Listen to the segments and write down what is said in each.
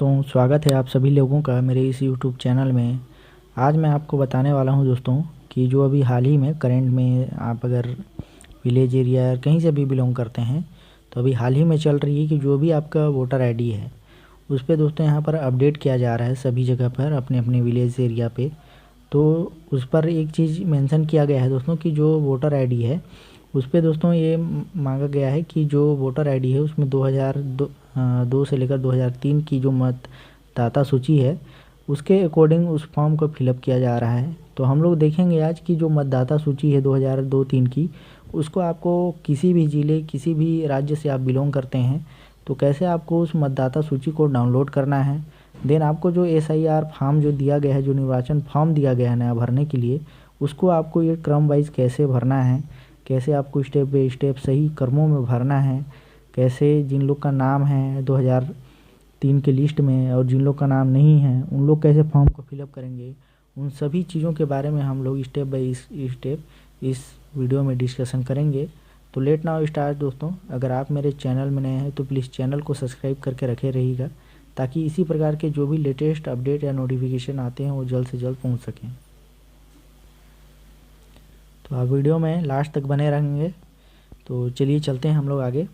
दोस्तों, स्वागत है आप सभी लोगों का मेरे इस यूट्यूब चैनल में। आज मैं आपको बताने वाला हूं दोस्तों कि जो अभी हाल ही में करंट में आप अगर विलेज एरिया या कहीं से भी बिलोंग करते हैं तो अभी हाल ही में चल रही है कि जो भी आपका वोटर आईडी है उस पर दोस्तों यहाँ पर अपडेट किया जा रहा है सभी जगह पर अपने अपने विलेज एरिया पे। तो उस पर एक चीज़ मेंशन किया गया है दोस्तों कि जो वोटर आईडी है उस पे दोस्तों ये मांगा गया है कि जो वोटर आईडी है उसमें 2002 से लेकर 2003 की जो मतदाता सूची है उसके अकॉर्डिंग उस फॉर्म को फिलअप किया जा रहा है। तो हम लोग देखेंगे आज की जो मतदाता सूची है 2002-03 की, उसको आपको किसी भी ज़िले किसी भी राज्य से आप बिलोंग करते हैं तो कैसे आपको उस मतदाता सूची को डाउनलोड करना है। देन आपको जो SIR फॉर्म जो दिया गया है, जो निर्वाचन फॉर्म दिया गया है नया भरने के लिए, उसको आपको ये क्रम वाइज कैसे भरना है, कैसे आपको स्टेप बाय स्टेप सही क्रमों में भरना है, कैसे जिन लोग का नाम है 2003 के लिस्ट में और जिन लोग का नाम नहीं है उन लोग कैसे फॉर्म को फिलअप करेंगे, उन सभी चीज़ों के बारे में हम लोग स्टेप बाय स्टेप इस वीडियो में डिस्कशन करेंगे। तो लेट नाउ स्टार्ट दोस्तों। अगर आप मेरे चैनल में नए हैं तो प्लीज़ चैनल को सब्सक्राइब करके रखे रहिएगा ताकि इसी प्रकार के जो भी लेटेस्ट अपडेट या नोटिफिकेशन आते हैं वो जल्द से जल्द पहुंच सकें। तो आप वीडियो में लास्ट तक बने रहेंगे। तो चलिए चलते हैं हम लोग आगे।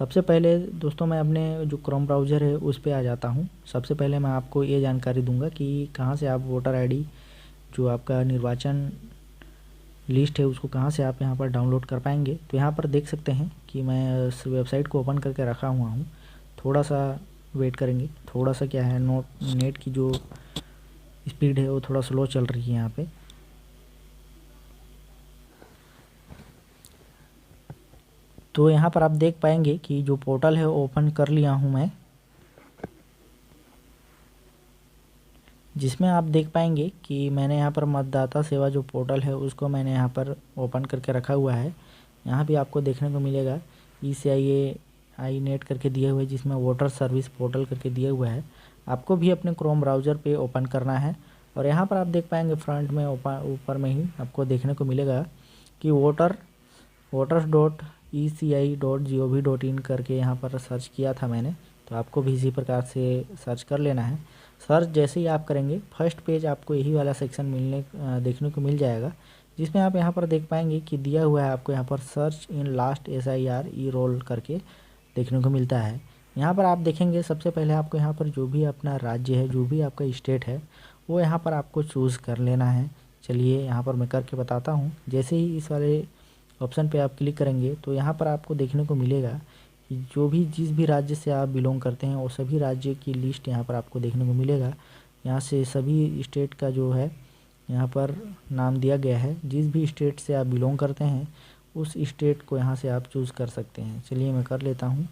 सबसे पहले दोस्तों मैं अपने जो क्रोम ब्राउज़र है उस पर आ जाता हूं। सबसे पहले मैं आपको ये जानकारी दूंगा कि कहां से आप वोटर आईडी जो आपका निर्वाचन लिस्ट है उसको कहां से आप यहां पर डाउनलोड कर पाएंगे। तो यहां पर देख सकते हैं कि मैं इस वेबसाइट को ओपन करके रखा हुआ हूँ। थोड़ा सा वेट करेंगे, थोड़ा सा क्या है नेट की जो स्पीड है वो थोड़ा स्लो चल रही है यहाँ पे। तो यहाँ पर आप देख पाएंगे कि जो पोर्टल है ओपन कर लिया हूँ मैं, जिसमें आप देख पाएंगे कि मैंने यहाँ पर मतदाता सेवा जो पोर्टल है उसको मैंने यहाँ पर ओपन करके रखा हुआ है। यहाँ भी आपको देखने को मिलेगा ECIA नेट करके दिया हुआ है, जिसमें वोटर सर्विस पोर्टल करके दिया हुआ है। आपको भी अपने क्रोम ब्राउज़र पे ओपन करना है और यहाँ पर आप देख पाएंगे फ्रंट में ऊपर में ही आपको देखने को मिलेगा कि woters.eci.gov.in करके यहाँ पर सर्च किया था मैंने। तो आपको भी इसी प्रकार से सर्च कर लेना है। सर्च जैसे ही आप करेंगे फर्स्ट पेज आपको यही वाला सेक्शन देखने को मिल जाएगा, जिसमें आप यहाँ पर देख पाएंगे कि दिया हुआ है आपको यहाँ पर search in last SIR roll करके देखने को मिलता है। यहाँ पर आप देखेंगे सबसे पहले आपको यहाँ पर जो भी अपना राज्य है, जो भी आपका स्टेट है, वो यहाँ पर आपको चूज़ कर लेना है। चलिए यहाँ पर मैं करके बताता हूँ। जैसे ही इस वाले ऑप्शन पे आप क्लिक करेंगे तो यहाँ पर आपको देखने को मिलेगा कि जो भी जिस भी राज्य से आप बिलोंग करते हैं वो सभी राज्य की लिस्ट यहाँ पर आपको देखने को मिलेगा। यहाँ से सभी स्टेट का जो है यहाँ पर नाम दिया गया है। जिस भी स्टेट से आप बिलोंग करते हैं उस स्टेट को यहाँ से आप चूज़ कर सकते हैं। चलिए मैं कर लेता हूँ।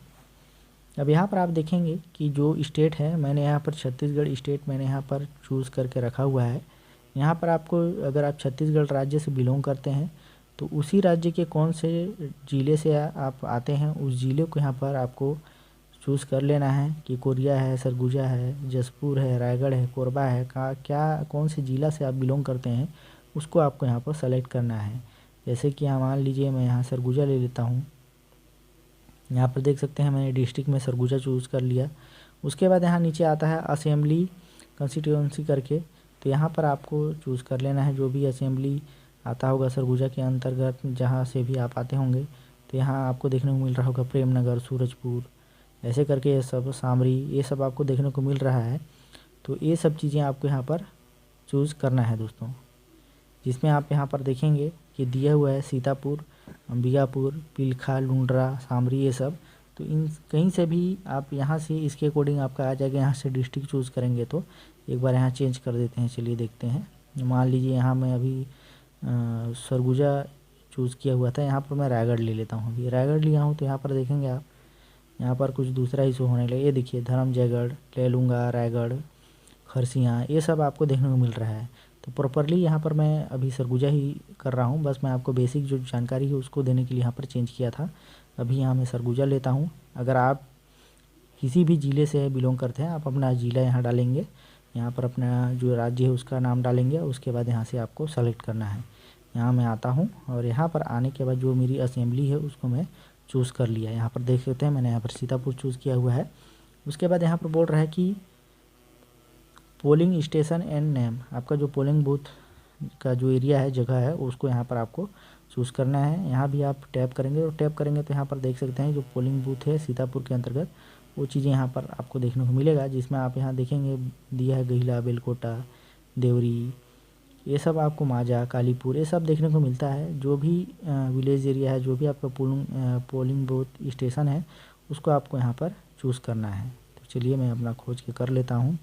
अब यहाँ पर आप देखेंगे कि जो स्टेट है मैंने यहाँ पर छत्तीसगढ़ स्टेट मैंने यहाँ पर चूज़ करके रखा हुआ है। यहाँ पर आपको अगर आप छत्तीसगढ़ राज्य से बिलोंग करते हैं तो उसी राज्य के कौन से ज़िले से आप आते हैं उस ज़िले को यहाँ पर आपको चूज़ कर लेना है कि कोरिया है, सरगुजा है, जसपुर है, रायगढ़ है, कोरबा है, कौन से ज़िला से आप बिलोंग करते हैं उसको आपको यहाँ पर सेलेक्ट करना है। जैसे कि मान लीजिए मैं यहाँ सरगुजा ले लेता हूँ। यहाँ पर देख सकते हैं मैंने डिस्ट्रिक्ट में सरगुजा चूज़ कर लिया। उसके बाद यहाँ नीचे आता है असेंबली कंस्टिट्यूंसी करके, तो यहाँ पर आपको चूज़ कर लेना है जो भी असेंबली आता होगा सरगुजा के अंतर्गत जहाँ से भी आप आते होंगे। तो यहाँ आपको देखने को मिल रहा होगा प्रेमनगर, सूरजपुर, ऐसे करके ये सब सामरी, ये सब आपको देखने को मिल रहा है। तो ये सब चीज़ें आपको यहाँ पर चूज़ करना है दोस्तों, जिसमें आप यहाँ पर देखेंगे कि दिया हुआ है सीतापुर, अंबिकापुर, पिलखा, लुंड्रा, सामरी, ये सब। तो इन कहीं से भी आप यहाँ से इसके अकॉर्डिंग आपका आ जाएगा। यहाँ से डिस्ट्रिक्ट चूज़ करेंगे तो एक बार यहाँ चेंज कर देते हैं। चलिए देखते हैं। मान लीजिए यहाँ मैं अभी सरगुजा चूज़ किया हुआ था, यहाँ पर मैं रायगढ़ ले लेता हूँ। अभी रायगढ़ लिया हूँ तो यहाँ पर देखेंगे आप यहाँ पर कुछ दूसरा ही शो होने लगे। ये देखिए धर्मजयगढ़ ले लूँगा, रायगढ़, खरसिया, ये सब आपको देखने को मिल रहा है। तो प्रॉपरली यहाँ पर मैं अभी सरगुजा ही कर रहा हूँ। बस मैं आपको बेसिक जो जानकारी है उसको देने के लिए यहाँ पर चेंज किया था। अभी यहाँ मैं सरगुजा लेता हूँ। अगर आप किसी भी ज़िले से बिलोंग करते हैं आप अपना ज़िला यहाँ डालेंगे, यहाँ पर अपना जो राज्य है उसका नाम डालेंगे। उसके बाद यहाँ से आपको सेलेक्ट करना है। यहाँ मैं आता हूँ और यहाँ पर आने के बाद जो मेरी असेंबली है उसको मैं चूज़ कर लिया। यहाँ पर देख सकते हैं मैंने यहाँ पर सीतापुर चूज़ किया हुआ है। उसके बाद यहाँ पर बोल रहा है कि पोलिंग स्टेशन एंड नेम, आपका जो पोलिंग बूथ का जो एरिया है, जगह है, उसको यहाँ पर आपको चूज़ करना है। यहाँ भी आप टैप करेंगे और टैप करेंगे तो यहाँ पर देख सकते हैं जो पोलिंग बूथ है सीतापुर के अंतर्गत, वो चीज़ें यहाँ पर आपको देखने को मिलेगा, जिसमें आप यहाँ देखेंगे दिया है गहिला, बेलकोटा, देवरी, ये सब आपको माजा, कालीपुर, ये सब देखने को मिलता है। जो भी विलेज एरिया है, जो भी आपका पोलिंग बूथ स्टेशन है, उसको आपको यहाँ पर चूज़ करना है। तो चलिए मैं अपना खोज के कर लेता हूँ।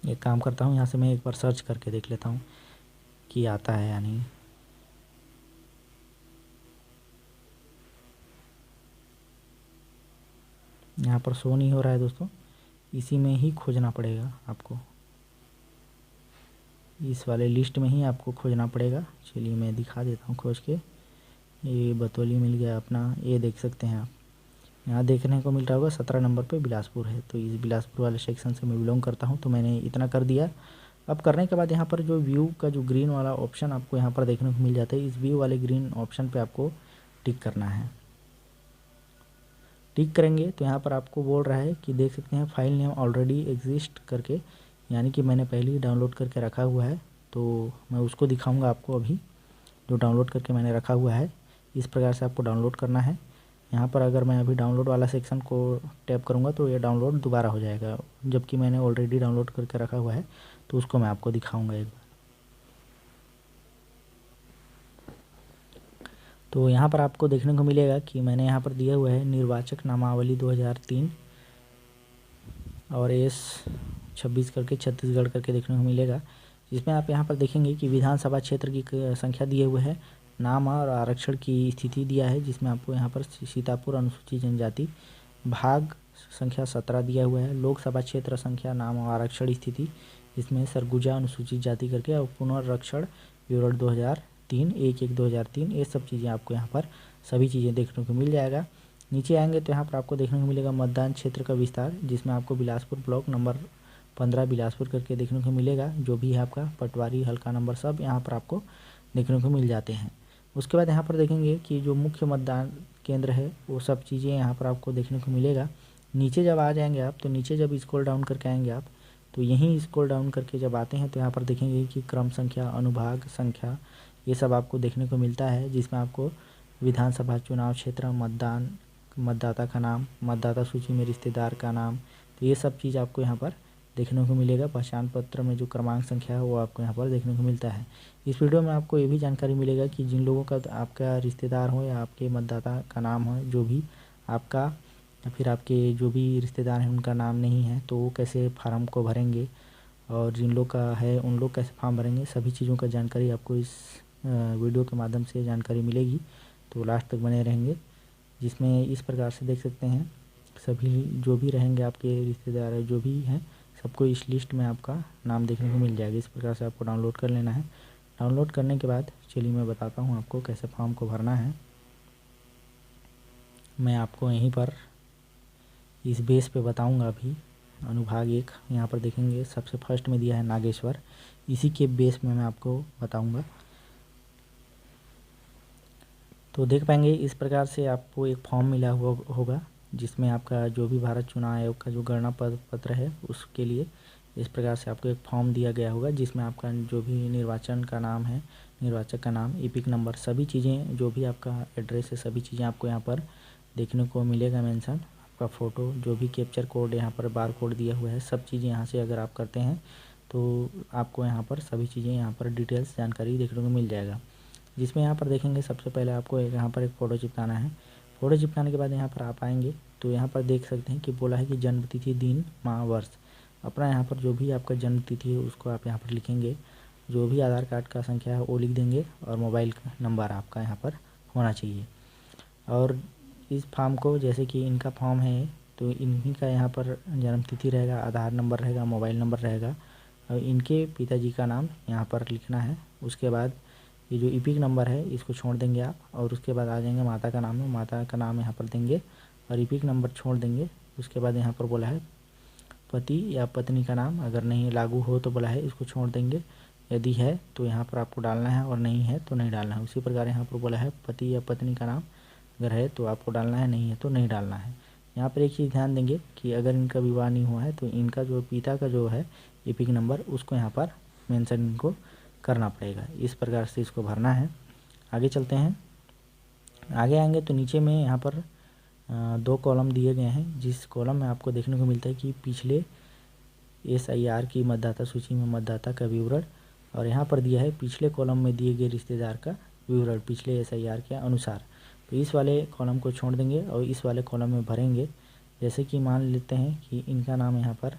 एक काम करता हूँ, यहाँ से मैं एक बार सर्च करके देख लेता हूँ कि आता है या नहीं। यहाँ पर शो नहीं हो रहा है दोस्तों, इसी में ही खोजना पड़ेगा आपको, इस वाले लिस्ट में ही आपको खोजना पड़ेगा। चलिए मैं दिखा देता हूँ खोज के। ये बतौली मिल गया अपना, ये देख सकते हैं आप, यहाँ देखने को मिल रहा होगा 17 नंबर पे बिलासपुर है। तो इस बिलासपुर वाले सेक्शन से मैं बिलोंग करता हूँ, तो मैंने इतना कर दिया। अब करने के बाद यहाँ पर जो व्यू का जो ग्रीन वाला ऑप्शन आपको यहाँ पर देखने को मिल जाता है, इस व्यू वाले ग्रीन ऑप्शन पे आपको टिक करना है। टिक करेंगे तो यहाँ पर आपको बोल रहा है कि देख सकते हैं फाइल नेम ऑलरेडी एग्जिस्ट करके, यानी कि मैंने पहले ही डाउनलोड करके रखा हुआ है। तो मैं उसको दिखाऊंगा आपको अभी, जो डाउनलोड करके मैंने रखा हुआ है। इस प्रकार से आपको डाउनलोड करना है। यहाँ पर अगर मैं अभी डाउनलोड वाला सेक्शन को टैप करूँगा तो ये डाउनलोड दोबारा हो जाएगा, जबकि मैंने ऑलरेडी डाउनलोड करके रखा हुआ है। तो उसको मैं आपको दिखाऊंगा एक बार। तो यहाँ पर आपको देखने को मिलेगा कि मैंने यहाँ पर दिया हुआ है निर्वाचक नामावली 2003 और S26 करके छत्तीसगढ़ करके देखने को मिलेगा, जिसमें आप यहाँ पर देखेंगे कि विधानसभा क्षेत्र की संख्या दिए हुए है, नाम और आरक्षण की स्थिति दिया है, जिसमें आपको यहाँ पर सीतापुर अनुसूचित जनजाति भाग संख्या 17 दिया हुआ है, लोकसभा क्षेत्र संख्या, नाम और आरक्षण स्थिति, जिसमें सरगुजा अनुसूचित जाति करके, और पुनर्रक्षण विवरण 2003 11/2003, ये सब चीज़ें आपको यहाँ पर सभी चीज़ें देखने को मिल जाएगा। नीचे आएंगे तो यहाँ पर आपको देखने को मिलेगा मतदान क्षेत्र का विस्तार, जिसमें आपको बिलासपुर ब्लॉक नंबर 15 बिलासपुर करके देखने को मिलेगा। जो भी है आपका पटवारी, हल्का नंबर, सब यहाँ पर आपको देखने को मिल जाते हैं। उसके बाद यहाँ पर देखेंगे कि जो मुख्य मतदान केंद्र है, वो सब चीज़ें यहाँ पर आपको देखने को मिलेगा। नीचे जब आ जाएंगे आप, तो नीचे जब स्क्रॉल डाउन करके आएंगे आप, तो यहीं स्क्रॉल डाउन करके जब आते हैं तो यहाँ पर देखेंगे कि क्रम संख्या, अनुभाग संख्या, ये सब आपको देखने को मिलता है, जिसमें आपको विधानसभा चुनाव क्षेत्र, मतदान, मतदाता का नाम, मतदाता सूची में रिश्तेदार का नाम, तो ये सब चीज़ आपको यहाँ पर देखने को मिलेगा। पहचान पत्र में जो क्रमांक संख्या है वो आपको यहाँ पर देखने को मिलता है। इस वीडियो में आपको ये भी जानकारी मिलेगा कि जिन लोगों का आपका रिश्तेदार हो या आपके मतदाता का नाम हो, जो भी आपका या फिर आपके जो भी रिश्तेदार हैं उनका नाम नहीं है, तो वो कैसे फार्म को भरेंगे, और जिन लोग का है उन लोग कैसे फॉर्म भरेंगे, सभी चीज़ों का जानकारी आपको इस वीडियो के माध्यम से जानकारी मिलेगी। तो लास्ट तक बने रहेंगे, जिसमें इस प्रकार से देख सकते हैं सभी जो भी रहेंगे आपके रिश्तेदार है, जो भी हैं, सबको इस लिस्ट में आपका नाम देखने को मिल जाएगा। इस प्रकार से आपको डाउनलोड कर लेना है। डाउनलोड करने के बाद चलिए मैं बताता हूँ आपको कैसे फॉर्म को भरना है। मैं आपको यहीं पर इस बेस पे बताऊँगा। अभी अनुभाग 1 यहाँ पर देखेंगे सबसे फर्स्ट में दिया है नागेश्वर, इसी के बेस में मैं आपको बताऊँगा। तो देख पाएंगे इस प्रकार से आपको एक फॉर्म मिला हुआ होगा, जिसमें आपका जो भी भारत चुनाव आयोग का जो गणना पत्र है उसके लिए इस प्रकार से आपको एक फॉर्म दिया गया होगा, जिसमें आपका जो भी निर्वाचन का नाम है, निर्वाचक का नाम, ईपिक नंबर, सभी चीज़ें, जो भी आपका एड्रेस है, सभी चीज़ें आपको यहाँ पर देखने को मिलेगा मेंशन। आपका फ़ोटो, जो भी कैप्चर कोड यहाँ पर बार कोड दिया हुआ है, सब चीज़ें यहाँ से अगर आप करते हैं तो आपको यहाँ पर सभी चीज़ें, यहाँ पर डिटेल्स जानकारी देखने को मिल जाएगा। जिसमें यहाँ पर देखेंगे सबसे पहले आपको यहाँ पर एक फ़ोटो चिपकाना है। फ़ोटो चिपकाने के बाद यहाँ पर आप आएंगे तो यहाँ पर देख सकते हैं कि बोला है कि जन्म तिथि, दिन, माह, वर्ष, अपना यहाँ पर जो भी आपका जन्म तिथि है उसको आप यहाँ पर लिखेंगे, जो भी आधार कार्ड का संख्या है वो लिख देंगे, और मोबाइल का नंबर आपका यहाँ पर होना चाहिए। और इस फॉर्म को, जैसे कि इनका फॉर्म है तो इन्हीं का यहाँ पर जन्म तिथि रहेगा, आधार नंबर रहेगा, मोबाइल नंबर रहेगा, और इनके पिताजी का नाम यहाँ पर लिखना है। उसके बाद ये जो ईपिक नंबर है इसको छोड़ देंगे आप, और उसके बाद आ जाएंगे माता का नाम है, माता का नाम यहाँ पर देंगे और ईपिक नंबर छोड़ देंगे। उसके बाद यहाँ पर बोला है पति या पत्नी का नाम, अगर नहीं लागू हो तो बोला है इसको छोड़ देंगे, यदि है तो यहाँ पर आपको डालना है, और नहीं है तो नहीं डालना है। उसी प्रकार यहाँ पर बोला है पति या पत्नी का नाम, अगर है तो आपको डालना है, नहीं है तो नहीं डालना है। यहाँ पर एक चीज़ ध्यान देंगे कि अगर इनका विवाह नहीं हुआ है तो इनका जो पिता का जो है एपिक नंबर उसको यहाँ पर मेंशन इनको करना पड़ेगा। इस प्रकार से इसको भरना है। आगे चलते हैं, आगे आएंगे तो नीचे में यहाँ पर 2 कॉलम दिए गए हैं, जिस कॉलम में आपको देखने को मिलता है कि पिछले SIR की मतदाता सूची में मतदाता का विवरण, और यहाँ पर दिया है पिछले कॉलम में दिए गए रिश्तेदार का विवरण पिछले SIR के अनुसार। तो इस वाले कॉलम को छोड़ देंगे और इस वाले कॉलम में भरेंगे। जैसे कि मान लेते हैं कि इनका नाम यहाँ पर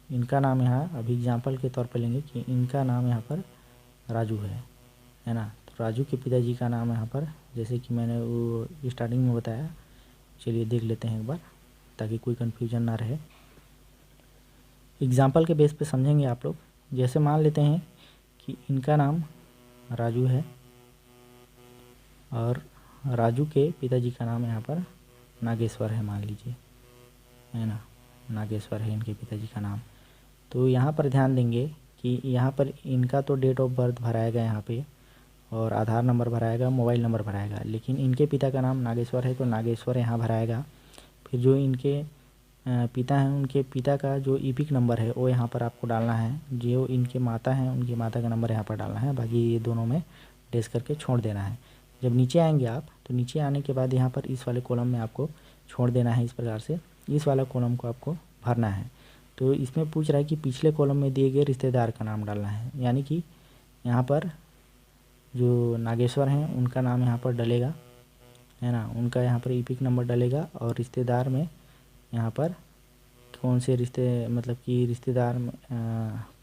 इनका नाम यहाँ अभी एग्जाम्पल के तौर पर लेंगे कि इनका नाम यहाँ पर राजू है ना। तो राजू के पिताजी का नाम यहाँ पर, जैसे कि मैंने वो स्टार्टिंग में बताया, चलिए देख लेते हैं एक बार ताकि कोई कन्फ्यूजन ना रहे। एग्जाम्पल के बेस पे समझेंगे आप लोग। जैसे मान लेते हैं कि इनका नाम राजू है और राजू के पिताजी का नाम यहाँ पर नागेश्वर है, मान लीजिए, है ना, नागेश्वर है इनके पिताजी का नाम। तो यहाँ पर ध्यान देंगे कि यहाँ पर इनका तो डेट ऑफ बर्थ भराएगा यहाँ पे और आधार नंबर भराएगा, मोबाइल नंबर भराएगा, लेकिन इनके पिता का नाम नागेश्वर है तो नागेश्वर यहाँ भराएगा। फिर जो इनके पिता हैं उनके पिता का जो ईपिक नंबर है वो यहाँ पर आपको डालना है। जो इनके माता हैं उनकी माता का नंबर यहाँ पर डालना है, बाकी ये दोनों में डेस करके छोड़ देना है। जब नीचे आएंगे आप तो नीचे आने के बाद यहाँ पर इस वाले कॉलम में आपको छोड़ देना है। इस प्रकार से इस वाला कॉलम को आपको भरना है। तो इसमें पूछ रहा है कि पिछले कॉलम में दिए गए रिश्तेदार का नाम डालना है, यानी कि यहाँ पर जो नागेश्वर हैं उनका नाम यहाँ पर डलेगा, है ना, उनका यहाँ पर ईपिक नंबर डलेगा और रिश्तेदार में यहाँ पर कौन से रिश्ते, मतलब कि रिश्तेदार में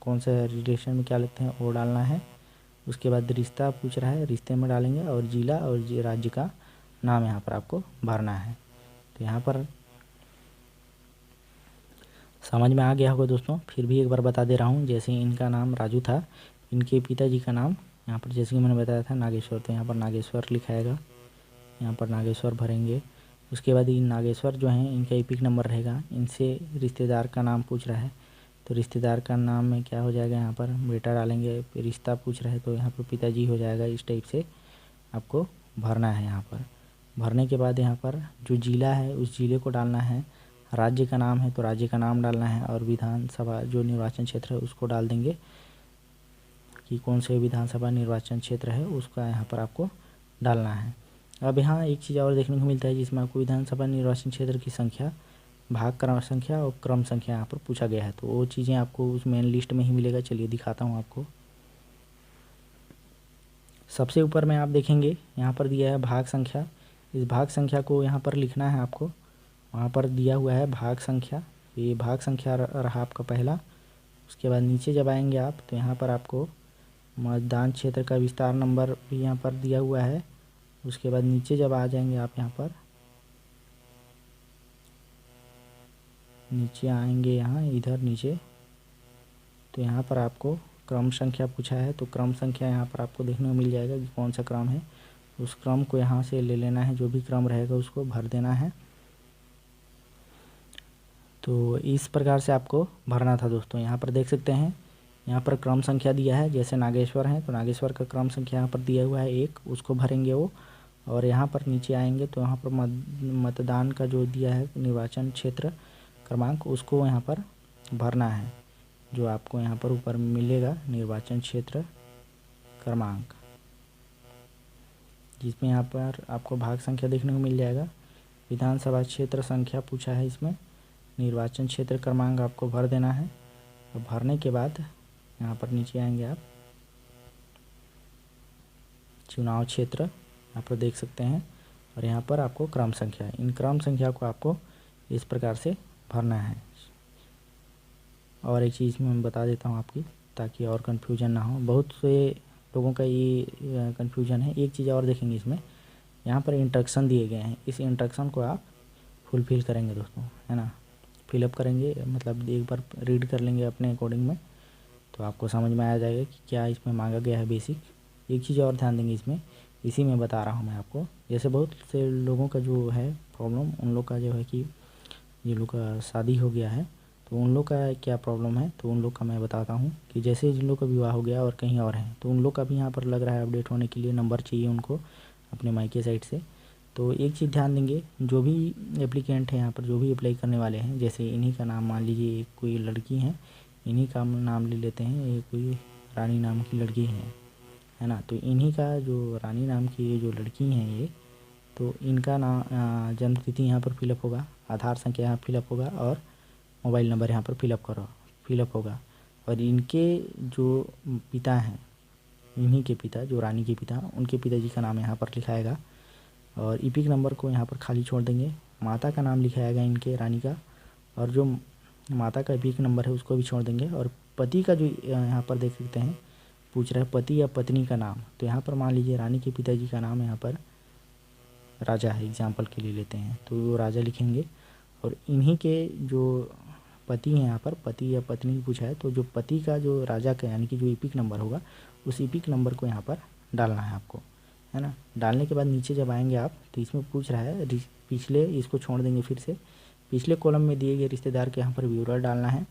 कौन सा रिलेशन में क्या लेते हैं वो डालना है। उसके बाद रिश्ता पूछ रहा है, रिश्ते में डालेंगे और जिला और राज्य का नाम यहाँ पर आपको भरना है। तो यहाँ पर समझ में आ गया होगा दोस्तों। फिर भी एक बार बता दे रहा हूँ, जैसे इनका नाम राजू था, इनके पिताजी का नाम यहाँ पर जैसे कि मैंने बताया था नागेश्वर, तो यहाँ पर नागेश्वर लिखाएगा, यहाँ पर नागेश्वर भरेंगे। उसके बाद इन नागेश्वर जो हैं इनका ईपिक नंबर रहेगा। इनसे रिश्तेदार का नाम पूछ रहा है तो रिश्तेदार का नाम में क्या हो जाएगा, यहाँ पर बेटा डालेंगे। फिर रिश्ता पूछ रहा है तो यहाँ पर पिताजी हो जाएगा। इस टाइप से आपको भरना है। यहाँ पर भरने के बाद यहाँ पर जो जिला है उस जिले को डालना है। राज्य का नाम है तो राज्य का नाम डालना है और विधानसभा जो निर्वाचन क्षेत्र है उसको डाल देंगे कि कौन से विधानसभा निर्वाचन क्षेत्र है उसका यहाँ पर आपको डालना है। अब यहाँ एक चीज़ और देखने को मिलता है जिसमें आपको विधानसभा निर्वाचन क्षेत्र की संख्या, भाग क्रम संख्या और क्रम संख्या यहाँ पर पूछा गया है। तो वो चीज़ें आपको उस मेन लिस्ट में ही मिलेगा। चलिए दिखाता हूँ आपको। सबसे ऊपर में आप देखेंगे यहाँ पर दिया है भाग संख्या। इस भाग संख्या को यहाँ पर लिखना है आपको। वहाँ पर दिया हुआ है भाग संख्या, ये भाग संख्या रहा आपका पहला। उसके बाद नीचे जब आएंगे आप तो यहाँ पर आपको मतदान क्षेत्र का विस्तार नंबर भी यहाँ पर दिया हुआ है। उसके बाद नीचे जब आ जाएंगे आप यहाँ पर नीचे आएंगे, यहाँ इधर नीचे, तो यहाँ पर आपको क्रम संख्या पूछा है तो क्रम संख्या यहाँ पर आपको देखने को मिल जाएगा कि कौन सा क्रम है। उस क्रम को यहाँ से ले लेना है, जो भी क्रम रहेगा उसको भर देना है। तो इस प्रकार से आपको भरना था दोस्तों। यहाँ पर देख सकते हैं यहाँ पर क्रम संख्या दिया है। जैसे नागेश्वर है तो नागेश्वर का क्रम संख्या यहाँ पर दिया हुआ है 1, उसको भरेंगे वो। और यहाँ पर नीचे आएंगे तो यहाँ पर मतदान का जो दिया है निर्वाचन क्षेत्र क्रमांक उसको यहाँ पर भरना है, जो आपको यहाँ पर ऊपर मिलेगा निर्वाचन क्षेत्र क्रमांक, जिसमें यहाँ पर आपको भाग संख्या देखने को मिल जाएगा। विधानसभा क्षेत्र संख्या पूछा है, इसमें निर्वाचन क्षेत्र क्रमांक आपको भर देना है। और भरने के बाद यहाँ पर नीचे आएंगे आप, चुनाव क्षेत्र यहाँ पर देख सकते हैं, और यहाँ पर आपको क्रम संख्या, इन क्रम संख्या को आपको इस प्रकार से भरना है। और एक चीज़ मैं बता देता हूँ आपकी, ताकि और कन्फ्यूजन ना हो। बहुत से लोगों का ये कन्फ्यूजन है। एक चीज़ और देखेंगे इसमें, यहाँ पर इंस्ट्रक्शन दिए गए हैं, इस इंस्ट्रक्शन को आप फुलफिल करेंगे दोस्तों, है ना, फिलअप करेंगे, मतलब एक बार रीड कर लेंगे अपने अकॉर्डिंग में, तो आपको समझ में आ जाएगा कि क्या इसमें मांगा गया है बेसिक। एक चीज़ और ध्यान देंगे इसमें, इसी में बता रहा हूँ मैं आपको। जैसे बहुत से लोगों का जो है प्रॉब्लम, उन लोग का जो है कि जिन लोग का शादी हो गया है तो उन लोग का क्या प्रॉब्लम है, तो उन लोग का मैं बताता हूँ कि जैसे जिन लोग का विवाह हो गया और कहीं और है तो उन लोग का भी यहाँ पर लग रहा है अपडेट होने के लिए नंबर चाहिए उनको अपने मायके साइड से। तो एक चीज़ ध्यान देंगे, जो भी एप्लीकेंट है यहाँ पर, जो भी अप्लाई करने वाले हैं, जैसे इन्हीं का नाम मान लीजिए एक कोई लड़की हैं, इन्हीं का नाम ले लेते हैं, ये कोई रानी नाम की लड़की है ना। तो इन्हीं का जो रानी नाम की ये जो लड़की हैं ये, तो इनका नाम जन्म तिथि यहाँ पर फिलअप होगा, आधार संख्या यहाँ फिलअप होगा और मोबाइल नंबर यहाँ पर फिलअप होगा। और इनके जो पिता हैं, इन्हीं के पिता, जो रानी के पिता, उनके पिताजी का नाम यहाँ पर लिखाएगा और ईपिक नंबर को यहाँ पर खाली छोड़ देंगे। माता का नाम लिखाएगा इनके रानी का, और जो माता का ईपिक नंबर है उसको भी छोड़ देंगे। और पति का जो यहाँ पर देख सकते हैं पूछ रहा है पति या पत्नी का नाम, तो यहाँ पर मान लीजिए रानी के पिताजी का नाम यहाँ पर राजा है, एग्जाम्पल के लिए लेते हैं, तो वो राजा लिखेंगे। और इन्हीं के जो पति हैं यहाँ पर, पति या पत्नी पूछा है, तो जो पति का जो राजा का यानी कि जो ईपिक नंबर होगा, उस ईपिक नंबर को यहाँ पर डालना है आपको, है ना। डालने के बाद नीचे जब आएंगे आप, तो इसमें पूछ रहा है पिछले, इसको छोड़ देंगे फिर से, पिछले कॉलम में दिए गए रिश्तेदार के यहाँ पर विवरण डालना है।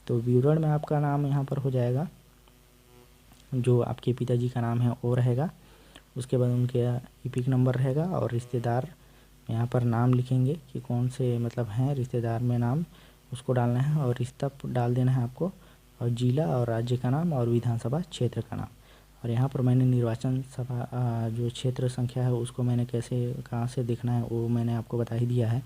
तो विवरण में आपका नाम यहाँ पर हो जाएगा, जो आपके पिताजी का नाम है वो रहेगा, उसके बाद उनके ईपिक नंबर रहेगा और रिश्तेदार यहाँ पर नाम लिखेंगे कि कौन से मतलब हैं रिश्तेदार में नाम, उसको डालना है और रिश्ता डाल देना है आपको, और जिला और राज्य का नाम और विधानसभा क्षेत्र का नाम। और यहाँ पर मैंने निर्वाचन सभा जो क्षेत्र संख्या है उसको मैंने कैसे कहाँ से देखना है वो मैंने आपको बता ही दिया है।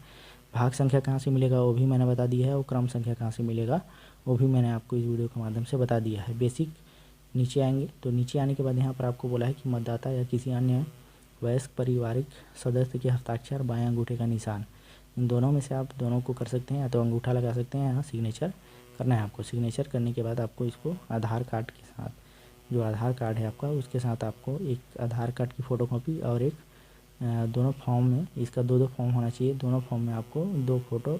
भाग संख्या कहाँ से मिलेगा वो भी मैंने बता दिया है, और क्रम संख्या कहाँ से मिलेगा वो भी मैंने आपको इस वीडियो के माध्यम से बता दिया है। बेसिक नीचे आएंगे तो नीचे आने के बाद यहाँ पर आपको बोला है कि मतदाता या किसी अन्य वयस्क पारिवारिक सदस्य के हस्ताक्षर, बाएं अंगूठे का निशान, इन दोनों में से आप दोनों को कर सकते हैं, या तो अंगूठा लगा सकते हैं, यहाँ सिग्नेचर करना है आपको। सिग्नेचर करने के बाद आपको इसको आधार कार्ड के साथ, जो आधार कार्ड है आपका उसके साथ आपको एक आधार कार्ड की फ़ोटोकॉपी और एक दोनों फॉर्म में, इसका दो फॉर्म होना चाहिए, दोनों फॉर्म में आपको 2 फोटो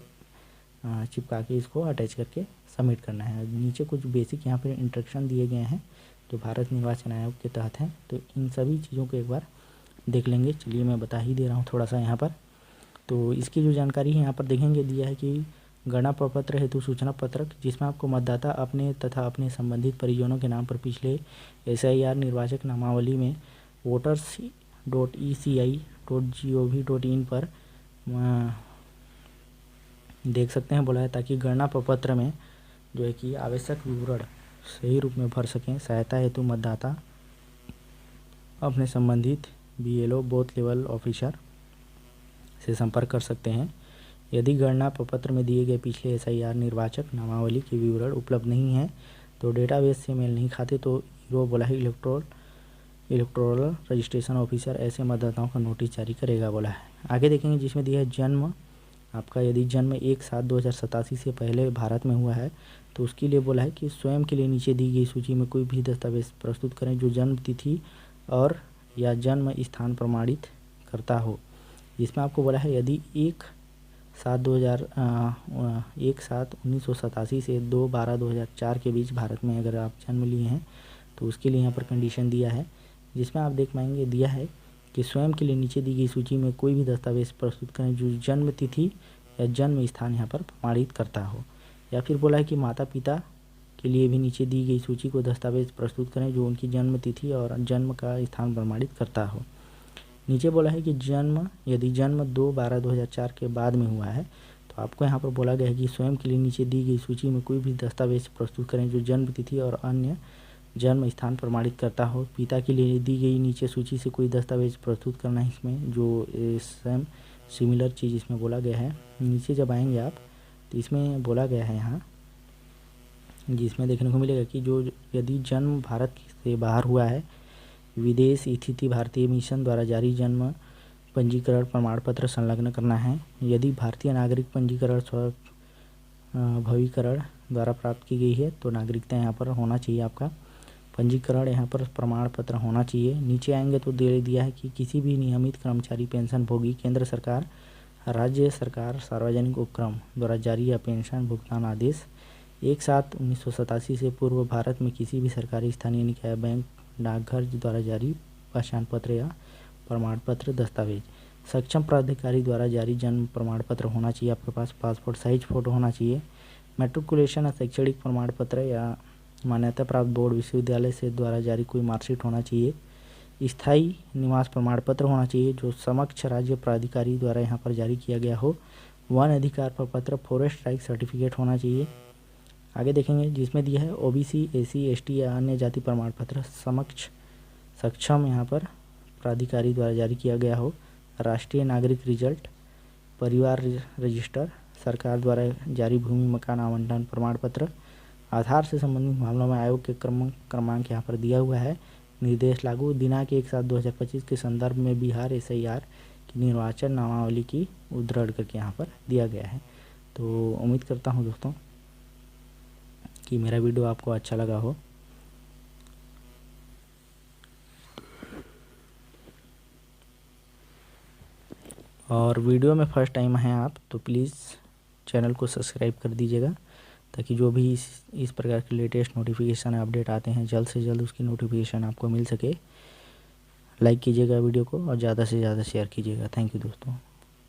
चिपका के इसको अटैच करके सबमिट करना है। नीचे कुछ बेसिक यहाँ पर इंस्ट्रक्शन दिए गए हैं जो भारत निर्वाचन आयोग के तहत हैं, तो इन सभी चीज़ों को एक बार देख लेंगे। चलिए मैं बता ही दे रहा हूँ थोड़ा सा यहाँ पर। तो इसकी जो जानकारी है यहाँ पर देखेंगे दिया है कि गणना प्रपत्र हेतु सूचना पत्रक, जिसमें आपको मतदाता अपने तथा अपने संबंधित परिजनों के नाम पर पिछले SIR निर्वाचक नामावली में voters.eci.gov.in पर देख सकते हैं बोला है, ताकि गणना प्रपत्र में जो है कि आवश्यक विवरण सही रूप में भर सकें। सहायता हेतु मतदाता अपने संबंधित BLO बूथ लेवल ऑफिसर से संपर्क कर सकते हैं। यदि गणना प्रपत्र में दिए गए पिछले SIR निर्वाचक नामावली के विवरण उपलब्ध नहीं है, तो डेटाबेस से मेल नहीं खाते, तो ईरो बोला है इलेक्टोरल रजिस्ट्रेशन ऑफिसर ऐसे मतदाताओं का नोटिस जारी करेगा बोला है। आगे देखेंगे जिसमें दिया है जन्म आपका, यदि जन्म 1/7/2087 से पहले भारत में हुआ है तो उसके लिए बोला है कि स्वयं के लिए नीचे दी गई सूची में कोई भी दस्तावेज प्रस्तुत करें जो जन्म तिथि और या जन्म स्थान प्रमाणित करता हो। जिसमें आपको बोला है यदि 1/7/1987 से 2/12/2004 के बीच भारत में अगर आप जन्म लिए हैं तो उसके लिए यहाँ पर कंडीशन दिया है, जिसमें आप देख पाएंगे दिया है कि स्वयं के लिए नीचे दी गई सूची में कोई भी दस्तावेज प्रस्तुत करें जो जन्म तिथि या जन्म स्थान यहाँ पर प्रमाणित करता हो। या फिर बोला है कि माता पिता के लिए भी नीचे दी गई सूची को दस्तावेज प्रस्तुत करें जो उनकी जन्म तिथि और जन्म का स्थान प्रमाणित करता हो। नीचे बोला है कि यदि जन्म 2/12/2004 के बाद में हुआ है तो आपको यहाँ पर बोला गया है कि स्वयं के लिए नीचे दी गई सूची में कोई भी दस्तावेज प्रस्तुत करें जो जन्म तिथि और अन्य जन्म स्थान प्रमाणित करता हो। पिता के लिए दी गई नीचे सूची से कोई दस्तावेज प्रस्तुत करना है इसमें, जो सेम सिमिलर चीज़ इसमें बोला गया है। नीचे जब आएंगे आप तो इसमें बोला गया है यहाँ, जिसमें देखने को मिलेगा कि जो यदि जन्म भारत से बाहर हुआ है, विदेश स्थित भारतीय मिशन द्वारा जारी जन्म पंजीकरण प्रमाण पत्र संलग्न करना है। यदि भारतीय नागरिक पंजीकरण भवीकरण द्वारा प्राप्त की गई है तो नागरिकता यहाँ पर होना चाहिए, आपका पंजीकरण यहाँ पर प्रमाण पत्र होना चाहिए। नीचे आएंगे तो दे दिया है कि किसी भी नियमित कर्मचारी पेंशन भोगी केंद्र सरकार, राज्य सरकार, सार्वजनिक उपक्रम द्वारा जारी या पेंशन भुगतान आदेश 1/7/1987 से पूर्व भारत में किसी भी सरकारी, स्थानीय निकाय, बैंक, डाकघर द्वारा जारी पहचान पत्र या प्रमाण पत्र दस्तावेज, सक्षम प्राधिकारी द्वारा जारी जन्म प्रमाण पत्र होना चाहिए आपके पास, पासपोर्ट साइज फ़ोटो होना चाहिए, मैट्रिकुलेशन या शैक्षणिक प्रमाण पत्र या मान्यता प्राप्त बोर्ड विश्वविद्यालय से द्वारा जारी कोई मार्कशीट होना चाहिए। स्थायी निवास प्रमाण पत्र होना चाहिए जो समक्ष राज्य प्राधिकारी द्वारा यहाँ पर जारी किया गया हो। वन अधिकार प्रपत्र फॉरेस्ट राइट सर्टिफिकेट होना चाहिए। आगे देखेंगे जिसमें दिया है ओबीसी, एसी, एसटी या अन्य जाति प्रमाण पत्र समक्ष सक्षम यहाँ पर प्राधिकारी द्वारा जारी किया गया हो। राष्ट्रीय नागरिक रिजल्ट, परिवार रजिस्टर, सरकार द्वारा जारी भूमि मकान आवंटन प्रमाण पत्र, आधार से संबंधित मामलों में आयोग के क्रमांक यहाँ पर दिया हुआ है। निर्देश लागू दिनांक 1/7/2025 के संदर्भ में बिहार SIR की निर्वाचन नामावली की उद्धरण करके यहाँ पर दिया गया है। तो उम्मीद करता हूँ दोस्तों कि मेरा वीडियो आपको अच्छा लगा हो। और वीडियो में फर्स्ट टाइम हैं आप तो प्लीज़ चैनल को सब्सक्राइब कर दीजिएगा ताकि जो भी इस प्रकार के लेटेस्ट नोटिफिकेशन अपडेट आते हैं जल्द से जल्द उसकी नोटिफिकेशन आपको मिल सके। लाइक कीजिएगा वीडियो को और ज़्यादा से ज़्यादा शेयर कीजिएगा। थैंक यू दोस्तों।